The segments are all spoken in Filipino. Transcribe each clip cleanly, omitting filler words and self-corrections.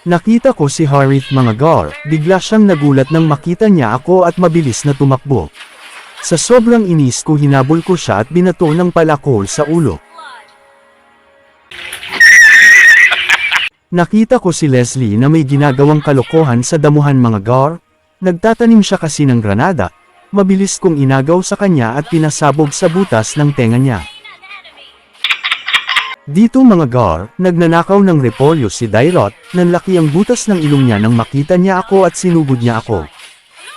Nakita ko si Harith mga gar, bigla siyang nagulat nang makita niya ako at mabilis na tumakbo. Sa sobrang inis ko hinabol ko siya at binato ng palakol sa ulo. Nakita ko si Leslie na may ginagawang kalokohan sa damuhan mga gar, nagtatanim siya kasi ng granada, mabilis kong inagaw sa kanya at pinasabog sa butas ng tenga niya. Dito mga gar, nagnanakaw ng repolyo si Dairot, nanlaki ang butas ng ilong niya nang makita niya ako at sinugod niya ako.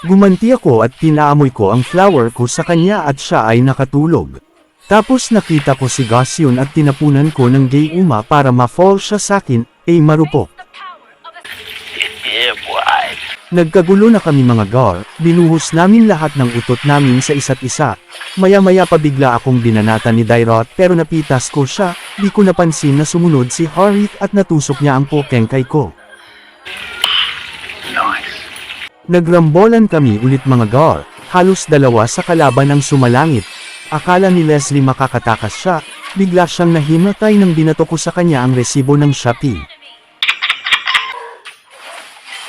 Gumanti ako at pinaamoy ko ang flower ko sa kanya at siya ay nakatulog. Tapos nakita ko si Gosyon at tinapunan ko ng gay uma para ma-fall siya sakin, ay marupok. Nagkagulo na kami mga gar, binuhos namin lahat ng utot namin sa isa't isa. Maya-maya pa bigla akong binanata ni Dairot pero napitas ko siya, di ko napansin na sumunod si Harith at natusok niya ang pokengkay ko. Nagrambolan kami ulit mga gar, halos dalawa sa kalaban ang sumalangit. Akala ni Leslie makakatakas siya, bigla siyang nahimatay nang binato ko sa kanya ang resibo ng Shopee.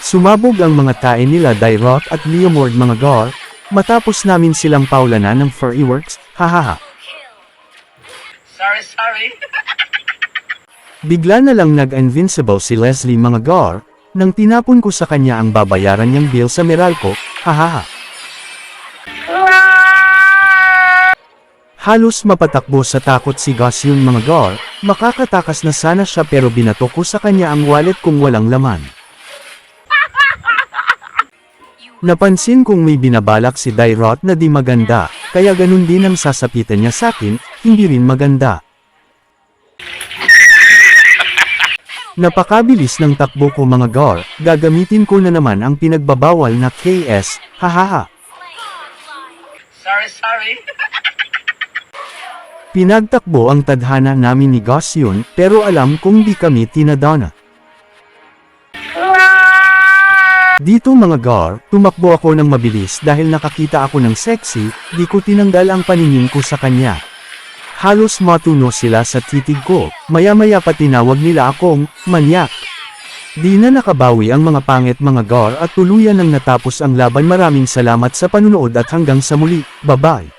Sumabog ang mga tae nila Dairot at Leomord mga gar, matapos namin silang paulanan ng Furryworks, hahaha. Sorry. Bigla na lang nag-invincible si Leslie mga gar, nang tinapon ko sa kanya ang babayaran niyang bill sa Meralco, hahaha. Halos mapatakbo sa takot si Gosyon mga gar, makakatakas na sana siya pero binato ko sa kanya ang wallet kung walang laman. Napansin kong may binabalak si Dairot na di maganda, kaya ganun din ang sasapitan niya sakin, hindi rin maganda. Napakabilis ng takbo ko mga gar, gagamitin ko na naman ang pinagbabawal na KS, hahaha. Sorry. Pinagtakbo ang tadhana namin ni Gosyon, pero alam kong di kami tinadana. Dito mga gar, tumakbo ako ng mabilis dahil nakakita ako ng sexy, di ko tinanggal ang paningin ko sa kanya. Halos matuno sila sa titig ko, maya-maya pa tinawag nila akong manyak. Di na nakabawi ang mga pangit mga gar at tuluyan nang natapos ang laban. Maraming salamat sa panunood at hanggang sa muli, bye-bye.